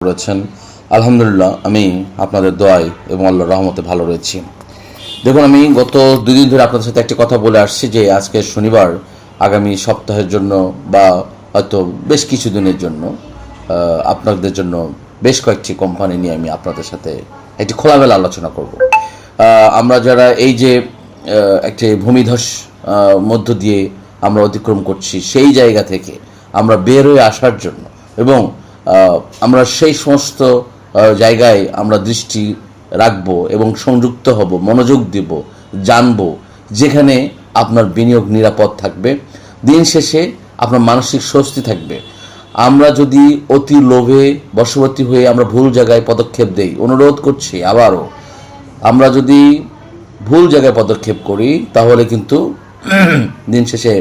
করেছেন। আলহামদুলিল্লাহ আমি আপনাদের দোয়ায় এবং আল্লাহর রহমতে ভালো রয়েছি। দেখুন, আমি গত 2 দিন ধরে আপনাদের সাথে একটি কথা বলে আসছি যে আজকে শনিবার, আগামী সপ্তাহের জন্য বা হয়তো বেশ কিছু দিনের জন্য আপনাদের জন্য বেশ কয়েকটি কোম্পানি নিয়ে আমি আপনাদের সাথে একটি খোলামেলা আলোচনা করব। আমরা যারা এই যে একটি ভূমিধস মধ্য দিয়ে আমরা অতিক্রম করছি, সেই জায়গা থেকে আমরা বের হয়ে আসার জন্য এবং আমরা সেই সমস্ত জায়গায় আমরা দৃষ্টি রাখব এবং সংযুক্ত হব, মনোযোগ দিব, জানব যেখানে আপনার বিনিয়োগ নিরাপদ থাকবে, দিন শেষে আপনার মানসিক স্বস্তি থাকবে। আমরা যদি অতি লোভে বশবর্তী হয়ে আমরা ভুল জায়গায় পদক্ষেপ দেই, অনুরোধ করছি আবারও, আমরা যদি ভুল জায়গায় পদক্ষেপ করি তাহলে কিন্তু দিন শেষে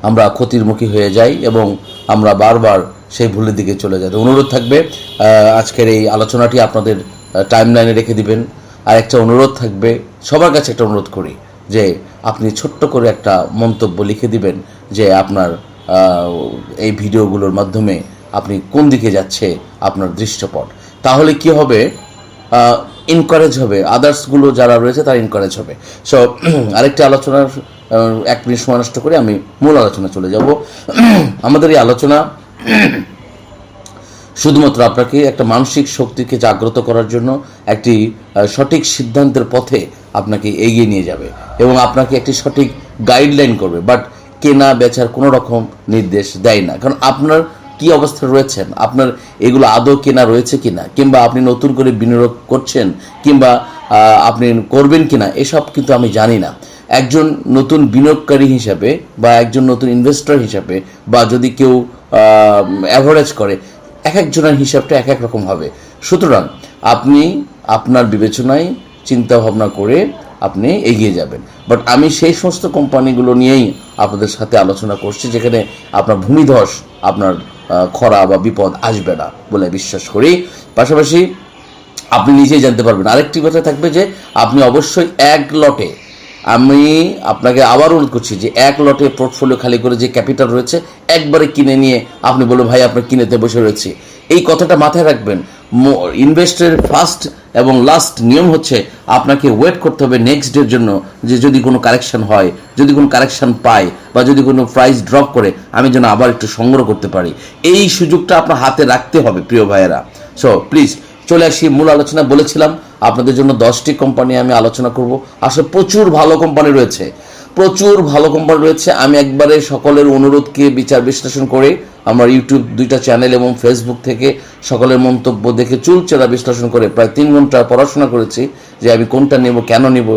আমরা ক্ষতির মুখী হয়ে যাই এবং আমরা বারবার সেই ভুলের দিকে চলে যাই। অনুরোধ থাকবে আজকের এই আলোচনাটি আপনাদের টাইমলাইনে রেখে দিবেন। আর একটা অনুরোধ থাকবে, সবার কাছে একটা অনুরোধ করি যে আপনি ছোট্ট করে একটা মন্তব্য লিখে দিবেন যে আপনার এই ভিডিওগুলোর মাধ্যমে আপনি কোন দিকে যাচ্ছে আপনার দৃশ্যপট। তাহলে কি হবে, এনকারেজ হবে, আদার্সগুলো যারা রয়েছে তারা এনকারেজ হবে। সো আরেকটি আলোচনার 1 মিনিট সময় নষ্ট করে আমি মূল আলোচনা চলে যাব। আমাদের এই আলোচনা শুধুমাত্র আপনাকে একটা মানসিক শক্তিকে জাগ্রত করার জন্য একটি সঠিক সিদ্ধান্তের পথে আপনাকে এগিয়ে নিয়ে যাবে এবং আপনাকে একটি সঠিক গাইডলাইন করবে, বাট কেনা বেচার কোনো রকম নির্দেশ দেয় না। কারণ আপনার কি অবস্থা রয়েছেন, আপনার এগুলো আদৌ কেনা রয়েছে কিনা, কিংবা আপনি নতুন করে বিনিয়োগ করছেন কিংবা আপনি করবেন কিনা, এসব কিন্তু আমি জানি না। একজন নতুন বিনিয়োগকারী হিসাবে বা একজন নতুন ইনভেস্টর হিসাবে বা যদি কেউ অ্যাভারেজ করে, এক একজনের হিসাবটা এক এক রকম হবে। সুতরাং আপনি আপনার বিবেচনায় চিন্তা ভাবনা করে আপনি এগিয়ে যাবেন। বাট আমি সেই সমস্ত কোম্পানিগুলো নিয়েই আপনাদের সাথে আলোচনা করছি যেখানে আপনার ভূমিধস, আপনার খরা বা বিপদ আসবে না বলে বিশ্বাস করি। পাশাপাশি আপনি নিজেই জানতে পারবেন। আরেকটি কথা থাকবে যে আপনি অবশ্যই এক লটে, আমি আপনাকে আবার অনুরোধ করছি যে এক লটে পোর্টফোলিও খালি করে যে ক্যাপিটাল রয়েছে একবারে কিনে নিয়ে আপনি বলুন ভাই আপনার কিনেতে বসে রয়েছে, এই কথাটা মাথায় রাখবেন। ইনভেস্টের ফার্স্ট এবং লাস্ট নিয়ম হচ্ছে আপনাকে ওয়েট করতে হবে নেক্সট ডের জন্য, যে যদি কোনো কারেকশন হয়, যদি কোনো কারেকশন পাই বা যদি কোনো প্রাইস ড্রপ করে আমি যেন আবার একটু সংগ্রহ করতে পারি। এই সুযোগটা আপনার হাতে রাখতে হবে প্রিয় ভাইয়েরা। সো প্লিজ চলে আসি মূল আলোচনা। বলেছিলাম আপনাদের জন্য 10টি কোম্পানি আমি আলোচনা করব। আসলে প্রচুর ভালো কোম্পানি রয়েছে, প্রচুর ভালো কোম্পানি রয়েছে। আমি একবারে সকলের অনুরোধকে বিচার বিশ্লেষণ করে আমার ইউটিউব 2টা চ্যানেল এবং ফেসবুক থেকে সকলের মন্তব্য দেখে চুলচেরা বিশ্লেষণ করে প্রায় 3 ঘন্টা পড়াশোনা করেছি যে আমি কোনটা নেব, কেন নেব,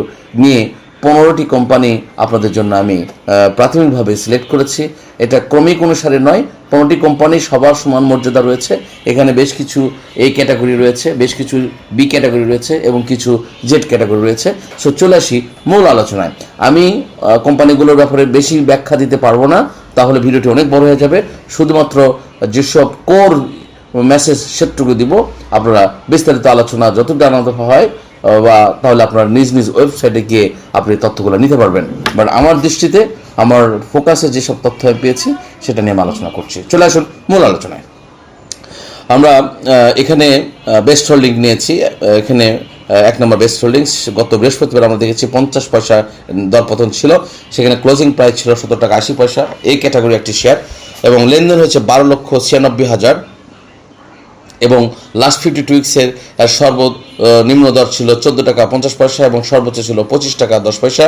নিয়ে 15টি কোম্পানি আপনাদের জন্য আমি প্রাথমিকভাবে সিলেক্ট করেছি। এটা ক্রমিক অনুসারে নয়, 15টি কোম্পানি সবার সমান মর্যাদা রয়েছে। এখানে বেশ কিছু এ ক্যাটাগরি রয়েছে, বেশ কিছু বি ক্যাটাগরি রয়েছে এবং কিছু জেড ক্যাটাগরি রয়েছে। সো চলে আসি মূল আলোচনায়। আমি কোম্পানিগুলোর ব্যাপারে বেশি ব্যাখ্যা দিতে পারবো না, তাহলে ভিডিওটি অনেক বড় হয়ে যাবে। শুধুমাত্র যেসব কোর মেসেজ সেটুকু দিব, আপনারা বিস্তারিত আলোচনা যতটা জানাতে হয় বা তাহলে আপনার নিজ নিজ ওয়েবসাইটে গিয়ে আপনি তথ্যগুলো নিতে পারবেন। বাট আমার দৃষ্টিতে, আমার ফোকাসে যেসব তথ্য আমি পেয়েছি সেটা নিয়ে আমি আলোচনা করছি। চলে আসুন মূল আলোচনায়। আমরা এখানে বেস্ট হোল্ডিং নিয়েছি। এখানে 1 নম্বর বেস্ট হোল্ডিংস, গত বৃহস্পতিবার আমরা দেখেছি 50 পয়সা দরপতন ছিল, সেখানে ক্লোজিং প্রাইস ছিল 17 টাকা 80 পয়সা। এই ক্যাটাগরি একটি শেয়ার এবং লেনদেন হয়েছে 12,96,000 এবং লাস্ট 52 উইক্সের সর্বনিম্ন দর ছিল 14 টাকা 50 পয়সা এবং সর্বোচ্চ ছিল 25 টাকা 10 পয়সা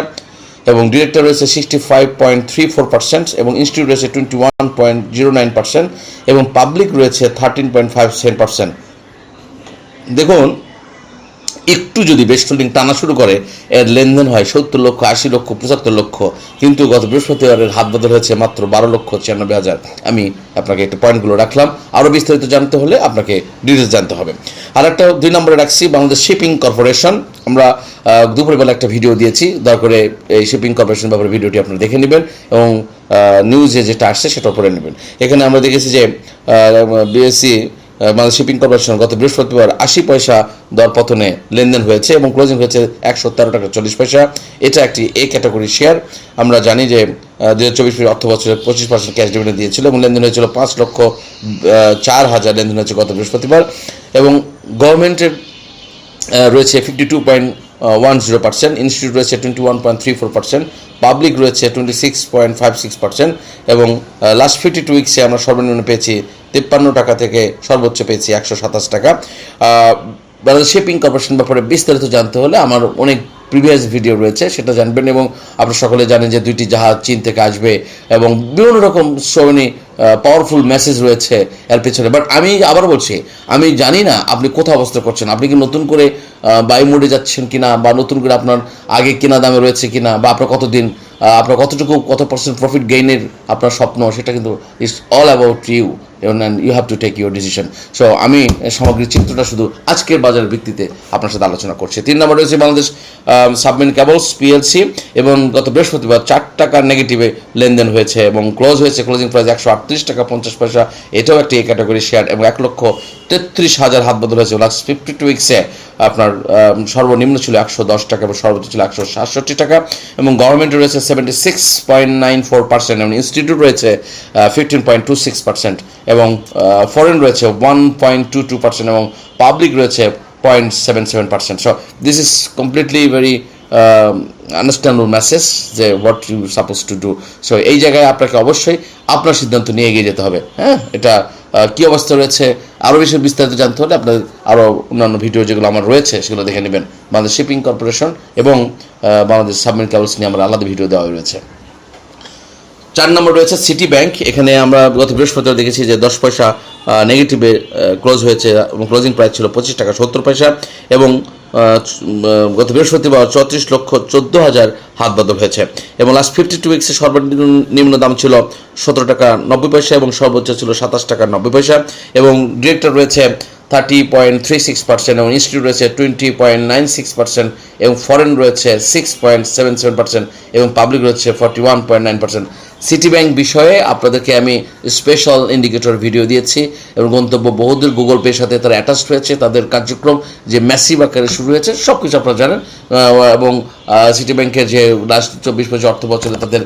এবং ডিরেক্টর রয়েছে 65.34% এবং ইনস্টিটিউট রয়েছে 21.09% এবং পাবলিক রয়েছে 13.57%। দেখুন, একটু যদি বেস্ট হোল্ডিং টানা শুরু করে এর লেনদেন হয় 70 লক্ষ, 80 লক্ষ, 75 লক্ষ, কিন্তু গত বৃহস্পতিবারের হাত বদল হয়েছে মাত্র 12,96,000। আমি আপনাকে একটু পয়েন্টগুলো রাখলাম। আরও বিস্তারিত জানতে হলে আপনাকে ডিটেলস জানতে হবে। আর একটা 2 নম্বরে রাখছি বাংলাদেশ শিপিং কর্পোরেশন। আমরা দুপুরবেলা একটা ভিডিও দিয়েছি, দয়া করে এই শিপিং কর্পোরেশন ব্যাপারে ভিডিওটি আপনারা দেখে নেবেন এবং নিউজে যেটা আসছে সেটা পড়ে নেবেন। এখানে আমরা দেখেছি যে বিএসসি বাংলাদেশ শিপিং কর্পোরেশন গত বৃহস্পতিবার 80 পয়সা দর পতনে লেনদেন হয়েছে এবং ক্লোজিং হয়েছে 113 টাকা 40 পয়সা। এটা একটি এ ক্যাটাগরি শেয়ার। আমরা জানি যে 2024 অর্থ বছরে 25% ক্যাশ ডিভিডেন্ড দিয়েছিল এবং লেনদেন হয়েছিল 5,04,000 লেনদেন হয়েছে গত বৃহস্পতিবার। এবং গভর্নমেন্টের রয়েছে 52.10%, ইনস্টিটিউট রয়েছে 21.34%, পাবলিক রয়েছে 26.56% এবং লাস্ট 52 উইক্সে আমরা সর্বনিম্ন পেয়েছি 53 টাকা থেকে সর্বোচ্চ পেয়েছি 127 টাকা। বাংলাদেশ শিপিং কর্পোরেশন ব্যাপারে বিস্তারিত জানতে হলে আমার অনেক প্রিভিয়াস ভিডিও রয়েছে, সেটা জানবেন। এবং আপনারা সকলে জানেন যে 2টি জাহাজ চীন থেকে আসবে এবং বিভিন্ন রকম সবনি পাওয়ারফুল মেসেজ রয়েছে এর পেছনে। বাট আমি আবার বলছি, আমি জানি না আপনি কোথাও অবস্থা করছেন, আপনি কি নতুন করে বাই মোডে যাচ্ছেন কিনা, বা নতুন করে আপনার আগে কেনা দামে রয়েছে কিনা, বা আপনার কতদিন আপনার কত পার্সেন্ট প্রফিট গেইনের আপনার স্বপ্ন, সেটা কিন্তু it's all about you and you have to take your decision. So আমি সামগ্রিক চিত্রটা শুধু আজকের বাজারের ভিত্তিতে আপনার সাথে আলোচনা করছি। 3 নম্বর রয়েছে বাংলাদেশ সাবমেরিন কেবলস পিএলসি এবং গত বৃহস্পতিবার 4 টাকার নেগেটিভে লেনদেন হয়েছে এবং ক্লোজিং প্রাইস 138 টাকা 50 পয়সা। এটাও একটি এ ক্যাটাগরি শেয়ার এবং 1,33,000 হাত বদল হয়েছে। লাস্ট 52 উইক্সে আপনার সর্বনিম্ন ছিল 110 টাকা এবং সর্বোচ্চ ছিল 167 টাকা। এবং গভর্নমেন্ট রয়েছে 76.94% এবং ইনস্টিটিউট রয়েছে 15.26% এবং ফরেন রয়েছে 1.22% এবং পাবলিক রয়েছে 0.77%. So this is completely very understandable message যে what you suppose to do. So এই জায়গায় আপনাকে অবশ্যই আপনার সিদ্ধান্ত নিয়ে এগিয়ে যেতে হবে। হ্যাঁ, এটা কী অবস্থা রয়েছে আরও বেশি বিস্তারিত জানতে হলে আপনার আরও অন্যান্য ভিডিও যেগুলো আমার রয়েছে সেগুলো দেখে নেবেন। বাংলাদেশ শিপিং কর্পোরেশন এবং বাংলাদেশ সাবমেরিন কেবলস নিয়ে আমার আলাদা ভিডিও দেওয়া রয়েছে। 4 নম্বর রয়েছে সিটি ব্যাংক। এখানে আমরা গত বৃহস্পতিবার দেখেছি যে 10 পয়সা নেগেটিভে ক্লোজ হয়েছে এবং ক্লোজিং প্রাইস ছিল 25 টাকা 70 পয়সা এবং গত বৃহস্পতিবার 34,14,000 হাত বদল হয়েছে এবং লাস্ট 52 উইক্সে সর্বনিম্ন দাম ছিল 17 টাকা 90 পয়সা এবং সর্বোচ্চ ছিল 27 টাকা 90 পয়সা এবং ডিরেক্টর রয়েছে 30.36% এবং ইনস্টিটিউট রয়েছে 20.96% এবং ফরেন রয়েছে 6.77% এবং পাবলিক রয়েছে 41.9%। সিটি ব্যাংক বিষয়ে আপনাদেরকে আমি স্পেশাল ইন্ডিকেটর ভিডিও দিয়েছি এবং গন্তব্য বহুদূর গুগল পের সাথে তারা অ্যাটাচড হয়েছে। তাদের কার্যক্রম যে ম্যাসিভ আকারে শুরু হয়েছে সব কিছু আপনারা জানেন এবং সিটি ব্যাংকের যে লাস্ট 24 অর্থ বছরে তাদের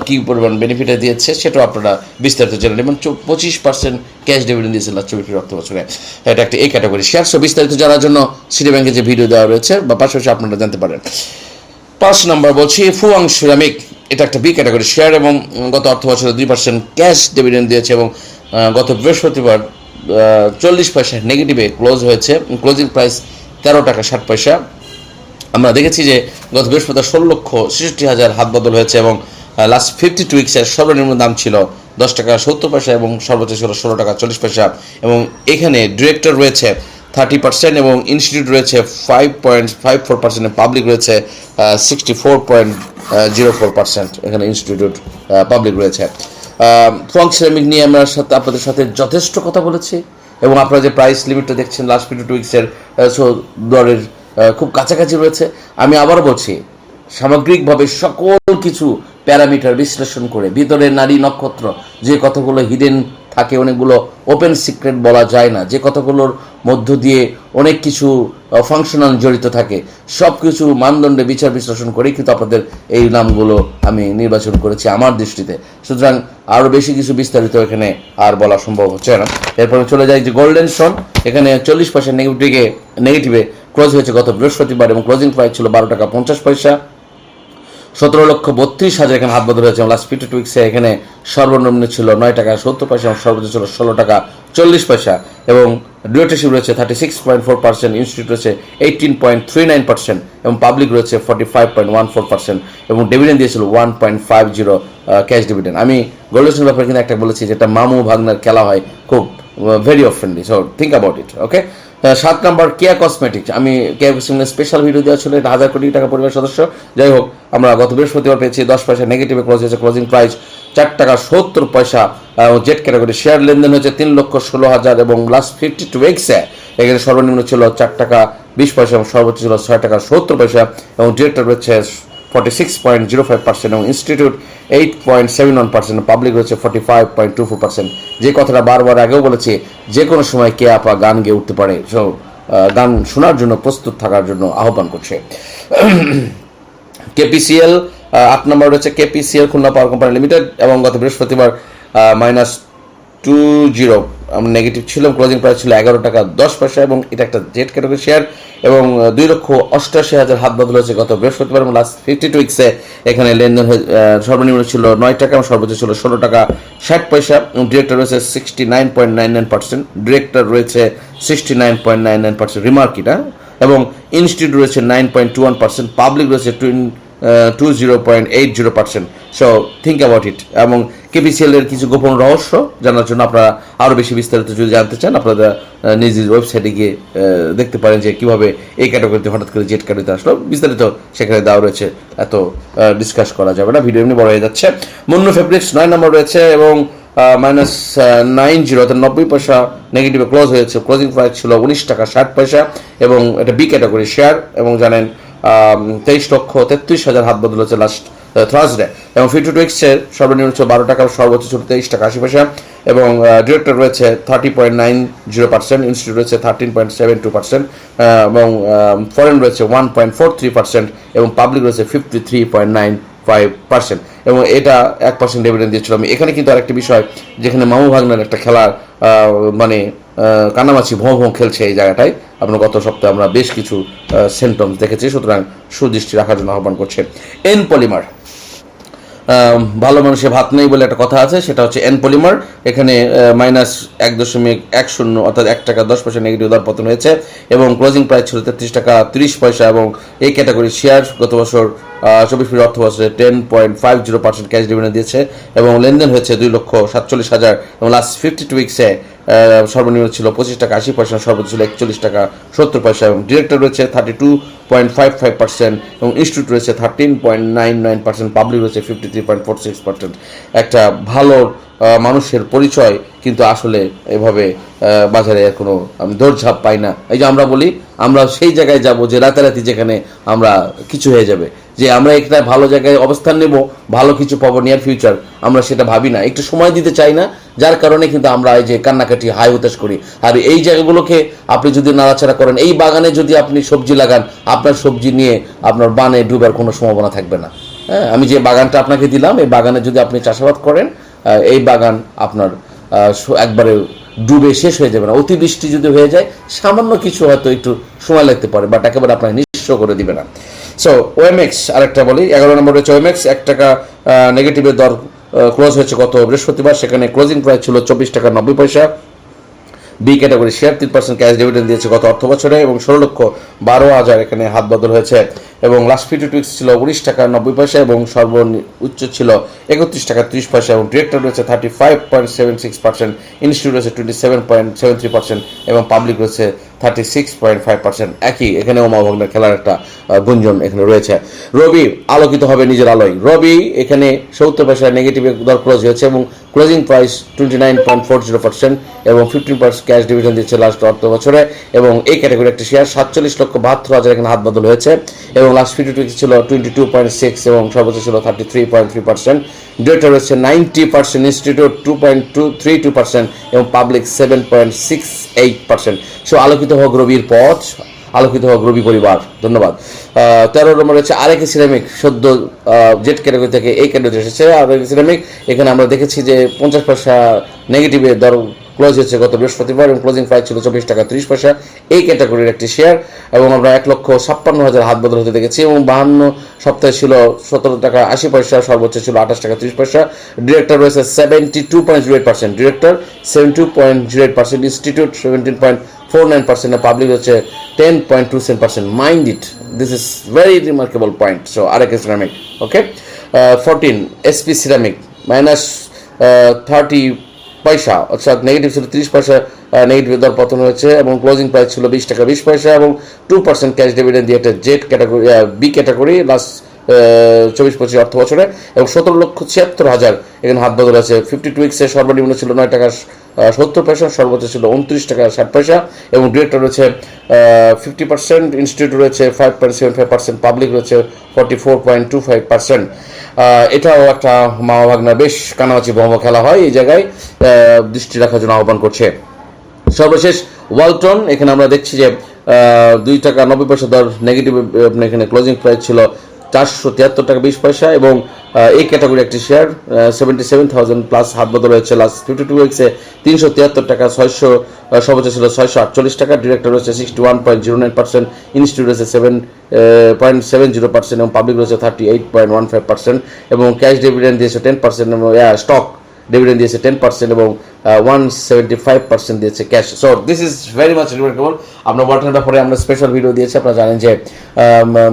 কী পরিমাণ বেনিফিটে দিয়েছে সেটাও আপনারা বিস্তারিত জানেন এবং 25% ক্যাশ ডিভিডেন্ড দিয়েছে লাস্ট 24 অর্থ বছরে। এটা একটা এ ক্যাটাগরি শেয়ার। সো বিস্তারিত জানার জন্য সিটি ব্যাংকের যে ভিডিও দেওয়া রয়েছে বা পাশাপাশি আপনারা জানতে পারেন। 5 নম্বর বলছি ফুয়াং সিরামিক। এটা একটা বি ক্যাটাগরি শেয়ার এবং গত অর্থ বছরে 2% ক্যাশ ডিভিডেন্ড দিয়েছে এবং গত বৃহস্পতিবার 40 পয়সা নেগেটিভে ক্লোজ হয়েছে। ক্লোজিং প্রাইস 13 টাকা 60 পয়সা। আমরা দেখেছি যে গত বৃহস্পতিবার 16,66,000 হাত বদল হয়েছে এবং লাস্ট 52 উইক্সের সর্বনিম্ন দাম ছিল 10 টাকা 70 পয়সা এবং সর্বোচ্চ ছিল 16 টাকা 40 পয়সা এবং এখানে ডিরেক্টর রয়েছে 30% এবং ইনস্টিটিউট রয়েছে 5.54% পাবলিক রয়েছে 64.04%। এখানে ইনস্টিটিউট পাবলিক রয়েছে। ফুয়াং সিরামিক নিয়ে আমরা আপনাদের সাথে যথেষ্ট কথা বলেছি এবং আপনারা যে প্রাইস লিমিটটা দেখছেন লাস্ট 52 উইক্সের দরের খুব কাছাকাছি রয়েছে। আমি আবারও বলছি, সামগ্রিকভাবে সকল কিছু প্যারামিটার বিশ্লেষণ করে ভিতরে নারী নক্ষত্র যে কথাগুলো হিডেন থাকে, অনেকগুলো ওপেন সিক্রেট বলা যায় না, যে কথাগুলোর মধ্য দিয়ে অনেক কিছু ফাংশনাল জড়িত থাকে, সব কিছু মানদণ্ডে বিচার বিশ্লেষণ করেই কিন্তু আপনাদের এই নামগুলো আমি নির্বাচন করেছি আমার দৃষ্টিতে। সুতরাং আরও বেশি কিছু বিস্তারিত এখানে আর বলা সম্ভব হচ্ছে না। এরপরে চলে যায় যে গোল্ডেন সন। এখানে 40 পয়সা নেগেটিভে ক্লোজ হয়েছে গত বৃহস্পতিবার এবং ক্লোজিং প্রাইস ছিল 12 টাকা 50 পয়সা। 17,32,000 এখানে হাত বদল হয়েছে এবং লাস্ট 52 উইক্সে এখানে সর্বনিম্ন ছিল 9 টাকা 70 পয়সা এবং সর্বোচ্চ ছিল 16 টাকা 40 পয়সা এবং ডিরেক্টরশিপ রয়েছে 36.4%, ইনস্টিটিউট রয়েছে 18.39% এবং পাবলিক রয়েছে 45.14% এবং ডিভিডেন্ড দিয়েছিল 1.50 ক্যাশ ডিভিডেন্ড। আমি গোল্ডেন ব্যাপারে কিন্তু একটা বলেছি যেটা মামু ভাগনার খেলা হয় খুব very often. So think about it. Okay. 7 নম্বর কেয়া কসমেটিক্স। আমি কেয়া কসমেটিক্স স্পেশাল ভিডিও দেওয়া ছিল, এটা 1000 কোটি টাকা পরিবার সদস্য। যাই হোক, আমরা গত বৃহস্পতিবার পেয়েছি 10 পয়সা নেগেটিভে ক্লোজ হয়েছে। ক্লোজিং প্রাইস 4 টাকা 70 পয়সা। জেড ক্যাটাগরি শেয়ার লেনদেন হয়েছে 3,16,000 এবং লাস্ট 52 উইক্সে এখানে সর্বনিম্ন ছিল 4 টাকা 20 পয়সা এবং সর্বোচ্চ ছিল 6 টাকা 70 পয়সা এবং ডিরেক্টর রয়েছে 46.05% এবং ইনস্টিটিউট 8.71%, পাবলিক রয়েছে 45.24%। যে কথাটা বারবার আগেও বলেছি, যে কোনো সময় কে আপা গান গেয়ে উঠতে পারে, সো গান শোনার জন্য প্রস্তুত থাকার জন্য আহ্বান করছে। কেপিসিএল 8 নম্বর রয়েছে কেপিসিএল খুলনা পাওয়ার কোম্পানি লিমিটেড, এবং গত বৃহস্পতিবার -20 আমরা নেগেটিভ ছিল, ক্লোজিং প্রাইস ছিল 11 টাকা 10 পয়সা, এবং এটা একটা জেড ক্যাটাগরি শেয়ার, এবং 2,88,000 হাত বদল হয়েছে গত বৃহস্পতিবার, এবং লাস্ট 52 উইক্সে এখানে লেনদেন সর্বনিম্ন ছিল 9 টাকা এবং সর্বোচ্চ ছিল 16 টাকা 60 পয়সা, এবং ডিরেক্টর রয়েছে 69.99%, ডিরেক্টর রয়েছে 69.99%, রিমার্ক এটা, এবং ইনস্টিটিউট রয়েছে 9.21%, পাবলিক রয়েছে 20.80%। সো থিঙ্ক অ্যাবাউট ইট। এবং কেপিসিএল এর কিছু গোপন রহস্য জানার জন্য আপনারা আরও বেশি বিস্তারিত যদি জানতে চান, আপনারা নিজ ওয়েবসাইটে গিয়ে দেখতে পারেন যে কীভাবে এই ক্যাটাগরিতে হঠাৎ করে জেড ক্যাটাগরিতে আসলো, বিস্তারিত সেখানে দেওয়া রয়েছে, এত ডিসকাস করা যাবে না, ভিডিও এমনি বড় হয়ে যাচ্ছে। মুন্নু ফেব্রিক্স 9 নম্বর রয়েছে এবং -90 অর্থাৎ 90 পয়সা নেগেটিভে ক্লোজ হয়েছে, ক্লোজিং প্রাইস ছিল 19 টাকা 60 পয়সা, এবং এটা বি ক্যাটাগরি শেয়ার, এবং জানেন 23,33,000 হাত বদল হচ্ছে লাস্ট থার্সডে, এবং 52 উইক্সের সর্বনিম্ন ছিল 12 টাকা, সর্বোচ্চ ছিল 23 টাকা 80 পয়সা, এবং ডিরেক্টর রয়েছে 30.90%, ইনস্টিটিউট রয়েছে 13.72%, এবং ফরেন রয়েছে 1.43%, এবং পাবলিক রয়েছে 53.95%, এবং এটা 1% ডিভিডেন্ড দিয়েছিল। আমি এখানে কিন্তু আরেকটি বিষয়, যেখানে মামু ভাগ্নের একটা খেলার মানে কানামাছি ভোঁ ভোঁ খেলছে এই জায়গাটায়, আপনার গত সপ্তাহে আমরা বেশ কিছু সিমটমস দেখেছি, সুতরাং সুদৃষ্টি রাখার জন্য আহ্বান করছে। এন পলিমার, ভালো মানুষের ভাত নেই বলে একটা কথা আছে, সেটা হচ্ছে এন পলিমার, এখানে -1.10 অর্থাৎ 1 টাকা 10 পয়সা নেগেটিভ দর পতন হয়েছে, এবং ক্লোজিং প্রাইস ছিল 33 টাকা 30 পয়সা, এবং এই ক্যাটাগরি শেয়ার গত বছর 24 অর্থ বছরে 10.50% ক্যাশ ডিভিডেন্ড দিয়েছে, এবং লেনদেন হয়েছে 2,47,000, এবং লাস্ট 52 উইক্সে সর্বনিম্ন ছিল 25 টাকা 80 পয়সা, সর্বোচ্চ ছিল 41 টাকা 70 পয়সা, এবং ডিরেক্টর রয়েছে 32.55%, এবং ইনস্টিটিউট রয়েছে 13.99%, পাবলিক রয়েছে 53.46%। একটা ভালো মানুষের পরিচয় কিন্তু আসলে এভাবে বাজারে কোনো দৌড়ঝাঁপ পাই না। এই যে আমরা বলি, আমরা সেই জায়গায় যাব যে রাতারাতি যেখানে আমরা কিছু হয়ে যাবে, যে আমরা একটা ভালো জায়গায় অবস্থান নেব, ভালো কিছু পাবো নিয়ার ফিউচার, আমরা সেটা ভাবি না, একটু সময় দিতে চাই না, যার কারণে কিন্তু আমরা এই যে কান্নাকাটি হাই হতাশ করি। আর এই জায়গাগুলোকে আপনি যদি নাড়াচাড়া করেন, এই বাগানে যদি আপনি সবজি লাগান, আপনার সবজি নিয়ে আপনার বানে ডুবার কোনো সম্ভাবনা থাকবে না। হ্যাঁ, আমি যে বাগানটা আপনাকে দিলাম, এই বাগানে যদি আপনি চাষাবাদ করেন, এই বাগান আপনার একবারে ডুবে শেষ হয়ে যাবে না। অতিবৃষ্টি যদি হয়ে যায়, সামান্য কিছু হয়তো একটু সময় লাগতে পারে, বাট একেবারে আপনার নিঃস্ব করে দিবে না। সো ওএমএক্স আরেকটা বলি, 11 নম্বর রয়েছে ওএমএক্স, 1 টাকা নেগেটিভের দর ক্লোজ হয়েছে গত বৃহস্পতিবার, সেখানে ক্লোজিং প্রাইস ছিল 24 টাকা 90 পয়সা, B category share 3% cash dividend দিয়েছে গত অর্থ বছরে, এবং 16,12,000 এখানে হাত বদল হয়েছে, এবং লাস্ট 52 উইক্স ছিল 19 টাকা 90 পয়সা, এবং সর্বোচ্চ ছিল 31 টাকা 30 পয়সা, এবং ডিরেক্টর রয়েছে 35.76%, ইনস্টিটিউট রয়েছে 27.73%, এবং পাবলিক রয়েছে 36.5%। একই এখানে ওমা ভগ্নের খেলার একটা গুঞ্জন এখানে রয়েছে। রবি আলোকিত হবে নিজের আলোয়, রবি এখানে 70 পয়সা নেগেটিভ দর ক্লোজ হয়েছে, এবং ক্লোজিং প্রাইস 29.40%, এবং 15% ক্যাশ ডিভিডেন্ড দিচ্ছে লাস্ট অর্থ বছরে, এবং এই ক্যাটাগরি একটা শেয়ার 47,72,000 এখানে হাত বদল হয়েছে, এবং লাস্ট 52 ছিল 22.6, এবং সর্বোচ্চ ছিল 33.3%, ডিরেক্টর রয়েছে 90%, ইনস্টিটিউট 2.32%, এবং পাবলিক 7.68%। সো আলোকিত হোক রবির পথ, আলোকিত হোক রবি পরিবার। ধন্যবাদ। 13 নম্বর রয়েছে আরএকে সিরামিক, সদ্য জেড ক্যাটাগরি থেকে এই ক্যাটাগরি এসেছে আরএকে সিরামিক, এখানে আমরা দেখেছি যে 50 পয়সা নেগেটিভে দর ক্লোজ হয়েছে গত বৃহস্পতিবার, এবং ক্লোজিং প্রাইস ছিল 24 টাকা 30 পয়সা, এই ক্যাটাগরির একটি শেয়ার, এবং আমরা 1,56,000 হাত বদল হতে দেখেছি, এবং 52 সপ্তাহে ছিল 17 টাকা 80 পয়সা, সর্বোচ্চ ছিল 28 টাকা 30 পয়সা, ডিরেক্টর রয়েছে 72.08%, ডিরেক্টর 72.08%, ইনস্টিটিউট 17.49%, পাবলিক হচ্ছে 10.27%। Mind it, this is very remarkable point. So RAK ceramic, okay. 14 SP ceramic -30 paisa, অর্থাৎ নেগেটিভ ছিল 30 পয়সা নেগেটিভ দর পতন হয়েছে, এবং ক্লোজিং প্রাইস ছিল 20 টাকা 20 পয়সা, এবং 2% ক্যাশ ডিভিডেন্ড দিয়ে একটা Z category B category last 24-25 অর্থ বছরে, এবং 17,76,000 এখানে হাত বদল আছে। 52 উইক্সে সর্বনিম্ন ছিল 9 টাকা 70 পয়সা, সর্বোচ্চ ছিল 29 টাকা 60 পয়সা, এবং ডিরেক্টর রয়েছে 50%, ইনস্টিটিউট রয়েছে 5.75%, পাবলিক রয়েছে 44.25%। এটাও একটা মামা ভাগনা বেশ কানামাচি বহম খেলা হয় এই জায়গায়, দৃষ্টি রাখার জন্য আহ্বান করছে। সর্বশেষ ওয়ালটন, এখানে আমরা দেখছি যে 2 টাকা 90 পয়সা দর নেগেটিভ, আপনার এখানে ক্লোজিং প্রাইস ছিল 473 টাকা 20 পয়সা, এবং এই ক্যাটাগরি একটি শেয়ার 77,000 প্লাস হাত বদল হয়েছে লাস্ট 52 উইক্সে 373 টাকা 600, সর্বোচ্চ ছিল 648 টাকা। ডিরেক্টর রয়েছে 61.09%, ইনস্টিটিউট রয়েছে 7.70%, এবং পাবলিক রয়েছে 38.15%, এবং ক্যাশ ডিভিডেন্ড দিয়েছে 10%, এবং স্টক ডিভিডেন্ড দিয়েছে 10%, এবং 175% দিয়েছে cash. So this is very much remarkable. আপনার ওয়ালটনের ব্যাপারে আমরা স্পেশাল ভিডিও দিয়েছি। আপনারা জানেন যে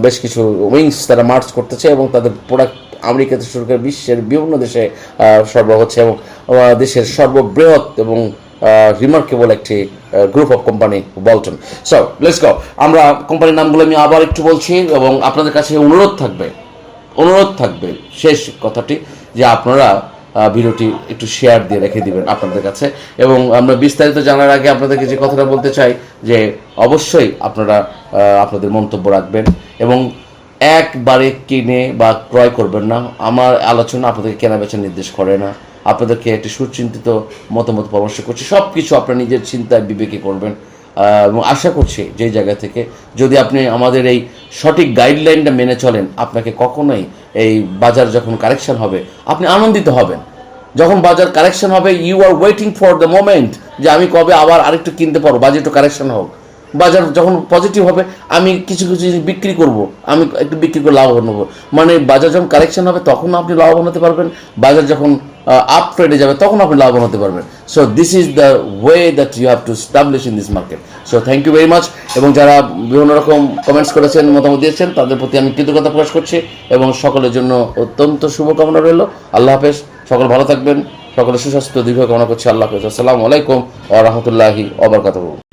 বেশ কিছু উইংস তারা মার্চ করতেছে, এবং তাদের প্রোডাক্ট আমেরিকাতে শুরু করে বিশ্বের বিভিন্ন দেশে সরবরাহ হচ্ছে, এবং দেশের সর্ববৃহৎ এবং রিমার্কেবল একটি group of company Walton. So let's go. আমরা কোম্পানির নামগুলো আমি আবার একটু বলছি, এবং আপনাদের কাছে অনুরোধ থাকবে শেষ কথাটি, যে আপনারা ভিডিওটি একটু শেয়ার দিয়ে রেখে দিবেন আপনাদের কাছে। এবং আমরা বিস্তারিত জানার আগে আপনাদেরকে যে কথাটা বলতে চাই, যে অবশ্যই আপনারা আপনাদের মন্তব্য রাখবেন, এবং একবারে কিনে বা ক্রয় করবেন না। আমার আলোচনা আপনাদেরকে কেনা বেচার নির্দেশ করে না, আপনাদেরকে একটি সুচিন্তিত মতামত পরামর্শ করছি। সব কিছু আপনার নিজের চিন্তায় বিবেকে করবেন, এবং আশা করছি যে জায়গা থেকে যদি আপনি আমাদের এই সঠিক গাইডলাইনটা মেনে চলেন, আপনাকে কখনোই এই বাজার যখন কারেকশন হবে আপনি আনন্দিত হবেন। যখন বাজার কারেকশন হবে, you are waiting for the moment, যে আমি কবে আবার আরেকটু কিনতে পারবো, বাজার একটু কারেকশন হোক। বাজার যখন পজিটিভ হবে, আমি কিছু জিনিস বিক্রি করব, আমি একটু বিক্রি করে লাভবান হবো। মানে বাজার যখন কারেকশন হবে তখন আপনি লাভবান হতে পারবেন, বাজার যখন আপ ট্রেডে যাবে তখন আপনি লাভবান হতে পারবেন। So this is the way that you have to establish in this market. So thank you very much. এবং যারা বিভিন্ন রকম কমেন্টস করেছেন, মতামত দিয়েছেন, তাদের প্রতি আমি কৃতজ্ঞতা প্রকাশ করছি, এবং সকলের জন্য অত্যন্ত শুভকামনা রইল। আল্লাহ হাফেজ, সকল ভালো থাকবেন, সকলের সুস্বাস্থ্য দীর্ঘ কামনা করছি। আল্লাহ হাফেজ। আসসালামু আলাইকুম ওয়া রাহমাতুল্লাহি ওয়া বারাকাতুহু।